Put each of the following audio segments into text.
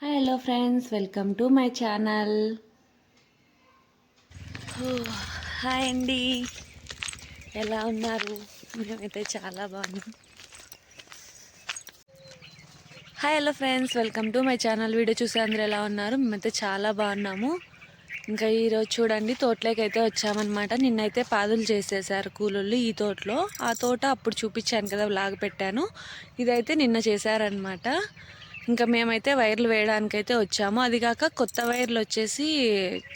Hello friends, welcome to my channel. Hi అండి, ఎలా ఉన్నారు? మేమైతే చాలా బాగున్నాం. Hi hello friends, welcome to my channel. Video చూసే అందరూ ఎలా ఉన్నారు? మేమైతే చాలా బాగున్నాము. ఇంకా ఈరోజు చూడండి, తోటలోకి అయితే వచ్చామన్నమాట. నిన్నైతే పాదులు చేసేసారు కూలోళ్ళు ఈ తోటలో. ఆ తోట అప్పుడు చూపించాను కదా, వ్లాగ్ పెట్టాను. ఇదైతే నిన్న చేశారనమాట. ఇంకా మేమైతే వైర్లు వేయడానికైతే వచ్చాము. అది కాక కొత్త వైర్లు వచ్చేసి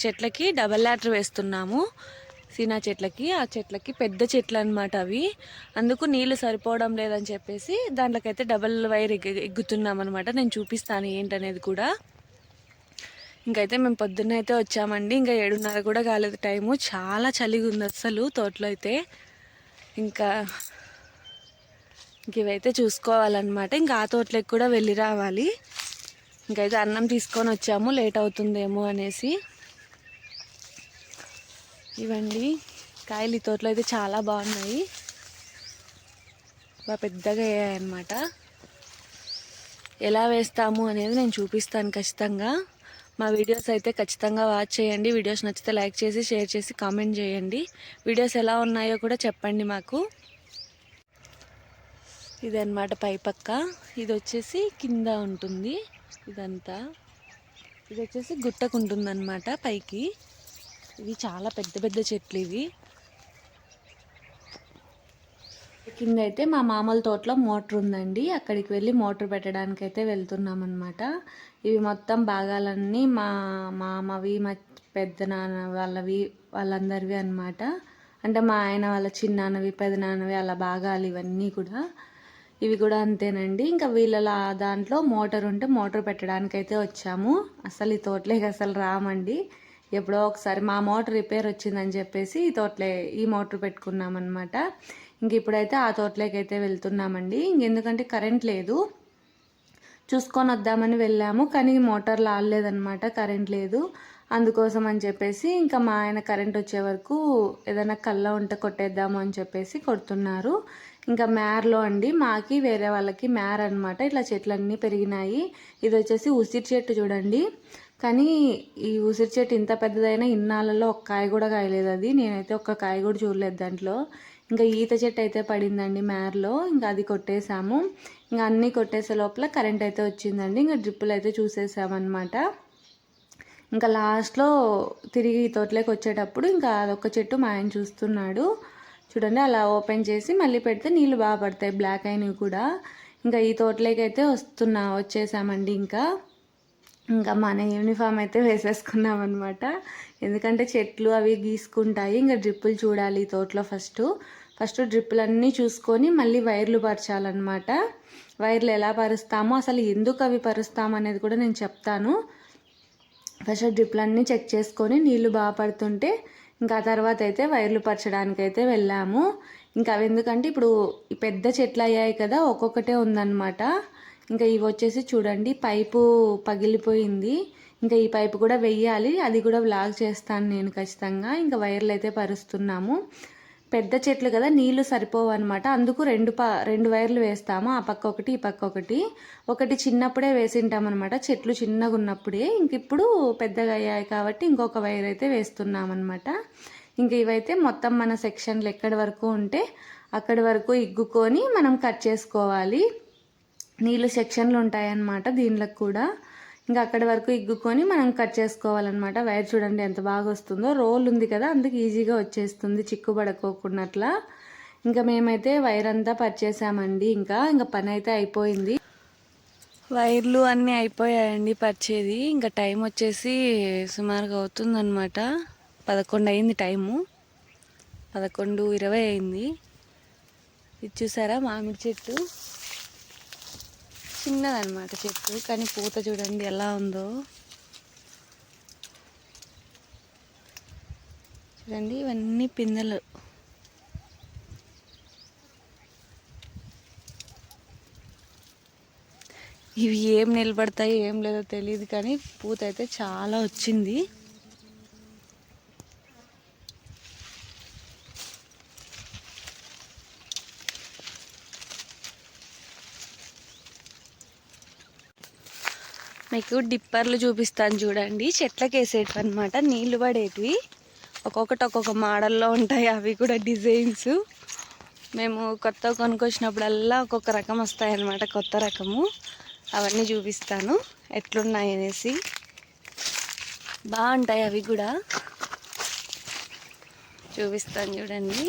చెట్లకి డబల్ ల్యాటర్ వేస్తున్నాము. సీనా చెట్లకి, ఆ చెట్లకి పెద్ద చెట్లు అనమాట అవి. అందుకు నీళ్లు సరిపోవడం లేదని చెప్పేసి దాంట్లోకైతే డబల్ వైర్ ఎగ్గుతున్నాం అనమాట. నేను చూపిస్తాను ఏంటనేది కూడా. ఇంకైతే మేము పొద్దున్న అయితే వచ్చామండి. ఇంకా 7:30 కూడా కాలేదు టైము. చాలా చలిగా ఉంది అసలు తోటలో అయితే. ఇంకా ఇవైతే చూసుకోవాలన్నమాట. ఇంకా ఆ తోటలోకి కూడా వెళ్ళి రావాలి. ఇంకైతే అన్నం తీసుకొని వచ్చాము, లేట్ అవుతుందేమో అనేసి. ఇవండి కాయలు. ఈ తోటలో అయితే చాలా బాగున్నాయి, బాగా పెద్దగా అయ్యాయన్నమాట. ఎలా వేస్తాము అనేది నేను చూపిస్తాను ఖచ్చితంగా. మా వీడియోస్ అయితే ఖచ్చితంగా వాచ్ చేయండి. వీడియోస్ నచ్చితే లైక్ చేసి, షేర్ చేసి, కామెంట్ చేయండి. వీడియోస్ ఎలా ఉన్నాయో కూడా చెప్పండి మాకు. ఇదన్నమాట పై పక్క. ఇది వచ్చేసి కింద ఉంటుంది ఇదంతా. ఇది వచ్చేసి గుట్టకు ఉంటుంది అన్నమాట పైకి. ఇవి చాలా పెద్ద పెద్ద చెట్లు ఇవి. కింద అయితే మా మామూలు తోటలో మోటార్ ఉందండి. అక్కడికి వెళ్ళి మోటార్ పెట్టడానికి అయితే వెళ్తున్నాం అనమాట. ఇవి మొత్తం భాగాలన్నీ మా మామవి, మా పెద్ద నాన్న వాళ్ళవి, వాళ్ళందరివి అనమాట. అంటే మా ఆయన వాళ్ళ చిన్నాన్నవి, పెదనాన్నవి, అలా భాగాలు ఇవన్నీ కూడా. ఇవి కూడా అంతేనండి. ఇంకా వీళ్ళ దాంట్లో మోటార్ ఉంటే మోటార్ పెట్టడానికి అయితే వచ్చాము. అసలు ఈ తోటలోకి అసలు రామండి. ఎప్పుడో ఒకసారి మా మోటార్ రిపేర్ వచ్చిందని చెప్పేసి ఈ మోటార్ పెట్టుకున్నామన్నమాట. ఇంక ఇప్పుడైతే ఆ తోటలోకి అయితే వెళ్తున్నామండి. ఇంకెందుకంటే కరెంట్ లేదు, చూసుకొని వద్దామని వెళ్ళాము. కానీ మోటార్ లాగలేదన్నమాట, కరెంట్ లేదు. అందుకోసం అని చెప్పేసి ఇంకా మా ఆయన కరెంట్ వచ్చే వరకు ఏదైనా కళ్ళ ఉంటే కొట్టేద్దాము అని చెప్పేసి కొడుతున్నారు. ఇంకా మ్యార్లో అండి, మాకి వేరే వాళ్ళకి మ్యార్ అనమాట. ఇట్లా చెట్లన్నీ పెరిగినాయి. ఇది వచ్చేసి ఉసిరి చెట్టు చూడండి. కానీ ఈ ఉసిరి చెట్టు ఇంత పెద్దదైనా ఇన్నాళ్ళలో ఒక్క కాయ కూడా కాయలేదు. అది నేనైతే ఒక్క కాయ కూడా చూడలేదు దాంట్లో. ఇంకా ఈత చెట్టు అయితే పడిందండి మ్యార్లో. ఇంకా అది కొట్టేసాము. ఇంకా అన్నీ కొట్టేసే లోపల కరెంట్ అయితే వచ్చిందండి. ఇంకా డ్రిప్పులు అయితే చూసేసామన్నమాట. ఇంకా లాస్ట్లో తిరిగి తోటలోకి వచ్చేటప్పుడు ఇంకా అదొక చెట్టు మా ఆయన చూస్తున్నాడు. చూడండి, అలా ఓపెన్ చేసి మళ్ళీ పెడితే నీళ్ళు బాగా పడతాయి, బ్లాక్ అయినవి కూడా. ఇంకా ఈ తోటలోకి అయితే వచ్చేసామండి. ఇంకా మన యూనిఫామ్ అయితే వేసేసుకున్నాం అనమాట. ఎందుకంటే చెట్లు అవి గీసుకుంటాయి. ఇంకా డ్రిప్పులు చూడాలి ఈ తోటలో. ఫస్ట్ డ్రిప్పులన్నీ చూసుకొని మళ్ళీ వైర్లు పరచాలన్నమాట. వైర్లు ఎలా పరుస్తామో, అసలు ఎందుకు అవి పరుస్తాము అనేది కూడా నేను చెప్తాను. ఫస్ట్ డ్రిప్పులన్నీ చెక్ చేసుకొని నీళ్లు బాగా పడుతుంటే ఇంకా తర్వాత అయితే వైర్లు పరచడానికి అయితే వెళ్ళాము. ఇంకా అవి ఎందుకంటే ఇప్పుడు ఈ పెద్ద చెట్లు అయ్యాయి కదా, ఒక్కొక్కటే ఉందన్నమాట. ఇంకా ఇవి వచ్చేసి చూడండి, పైపు పగిలిపోయింది. ఇంకా ఈ పైపు కూడా వెయ్యాలి, అది కూడా వ్లాగ్ చేస్తాను నేను ఖచ్చితంగా. ఇంకా వైర్లు అయితే పరుస్తున్నాము. పెద్ద చెట్లు కదా, నీళ్లు సరిపోవు అనమాట. అందుకు రెండు వైర్లు వేస్తాము, ఆ పక్క ఒకటి, ఈ పక్క ఒకటి చిన్నప్పుడే వేసింటాం అనమాట, చెట్లు చిన్నగా ఉన్నప్పుడే. ఇంక ఇప్పుడు పెద్దగా అయ్యాయి కాబట్టి ఇంకొక వైర్ అయితే వేస్తున్నాం అనమాట. ఇంక ఇవైతే మొత్తం మన సెక్షన్లు ఎక్కడి వరకు ఉంటే అక్కడి వరకు ఇగ్గుకొని మనం కట్ చేసుకోవాలి. నీళ్ళు సెక్షన్లు ఉంటాయన్నమాట దీనిలకు కూడా. ఇంకా అక్కడి వరకు ఇగ్గుకొని మనం కట్ చేసుకోవాలన్నమాట. వైర్ చూడండి ఎంత బాగా వస్తుందో. రోల్ ఉంది కదా, అందుకు ఈజీగా వచ్చేస్తుంది చిక్కుబడకోకున్నట్లా. ఇంకా మేమైతే వైర్ అంతా పరిచేసామండి. ఇంకా పని అయితే అయిపోయింది. వైర్లు అన్నీ అయిపోయాయండి పరిచేది. ఇంకా టైం వచ్చేసి సుమారుగా అవుతుందన్నమాట. 11 అయింది టైము, 11:20 అయింది. ఇది చూసారా మామిడి చెట్టు, చిన్నదన్నమాట చెట్టు, కానీ పూత చూడండి ఎలా ఉందో. చూడండి, ఇవన్నీ పిందెలు. ఇవి ఏం నిలబడతాయి ఏం లేదో తెలియదు, కానీ పూత అయితే చాలా వచ్చింది. మీకు డిప్పర్లు చూపిస్తాను చూడండి. చెట్లకి వేసేటివి అనమాట, నీళ్లు పడేటివి. ఒక్కొక్కటి ఒక్కొక్క మోడల్లో ఉంటాయి, అవి కూడా డిజైన్స్. మేము కొత్త కొనుక్కొచ్చినప్పుడల్లా ఒక్కొక్క రకం వస్తాయన్నమాట, కొత్త రకము. అవన్నీ చూపిస్తాను ఎట్లున్నాయి అనేసి. బాగుంటాయి అవి కూడా, చూపిస్తాను చూడండి.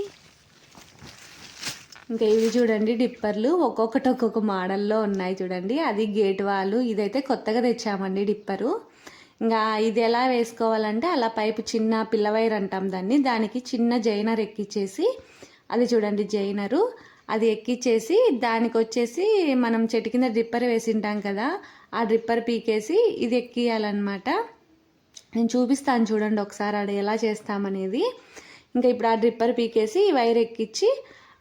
ఇంకా ఇవి చూడండి డిప్పర్లు, ఒక్కొక్కటి ఒక్కొక్క మోడల్లో ఉన్నాయి చూడండి. అది గేట్ వాళ్ళు. ఇదైతే కొత్తగా తెచ్చామండి డిప్పరు. ఇంకా ఇది ఎలా వేసుకోవాలంటే అలా పైపు చిన్న పిల్లవైర్ అంటాం దాన్ని, దానికి చిన్న జైనర్ ఎక్కిచ్చేసి, అది చూడండి జైనరు, అది ఎక్కిచ్చేసి దానికి వచ్చేసి మనం చెట్టు కింద డ్రిప్పర్ వేసింటాం కదా, ఆ డ్రిప్పర్ పీకేసి ఇది ఎక్కియాలన్నమాట. నేను చూపిస్తాను చూడండి ఒకసారి అది ఎలా చేస్తామనేది. ఇంకా ఇప్పుడు ఆ డ్రిప్పర్ పీకేసి వైర్ ఎక్కించి,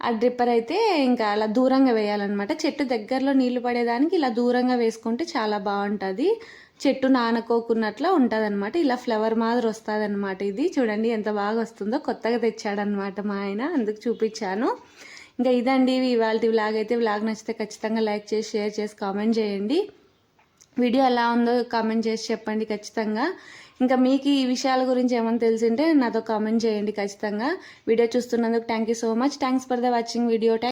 ఆ డ్రిప్పర్ అయితే ఇంకా అలా దూరంగా వేయాలన్నమాట. చెట్టు దగ్గరలో నీళ్లు పడేదానికి ఇలా దూరంగా వేసుకుంటే చాలా బాగుంటుంది. చెట్టు నానకోకున్నట్లు ఉంటుంది అనమాట. ఇలా ఫ్లవర్ మాదిరి వస్తుంది అనమాట. ఇది చూడండి ఎంత బాగా వస్తుందో. కొత్తగా తెచ్చాడనమాట మా ఆయన, అందుకు చూపించాను. ఇంకా ఇదండి ఇవాళ వ్లాగ్ అయితే. వ్లాగ్ నచ్చితే ఖచ్చితంగా లైక్ చేసి, షేర్ చేసి, కామెంట్ చేయండి. వీడియో ఎలా ఉందో కామెంట్ చేసి చెప్పండి ఖచ్చితంగా. ఇంకా మీకు ఈ విషయాల గురించి ఏమైనా తెలిసింటే నాతో కామెంట్ చేయండి ఖచ్చితంగా. వీడియో చూస్తున్నందుకు thank you so much. Thanks for the watching video.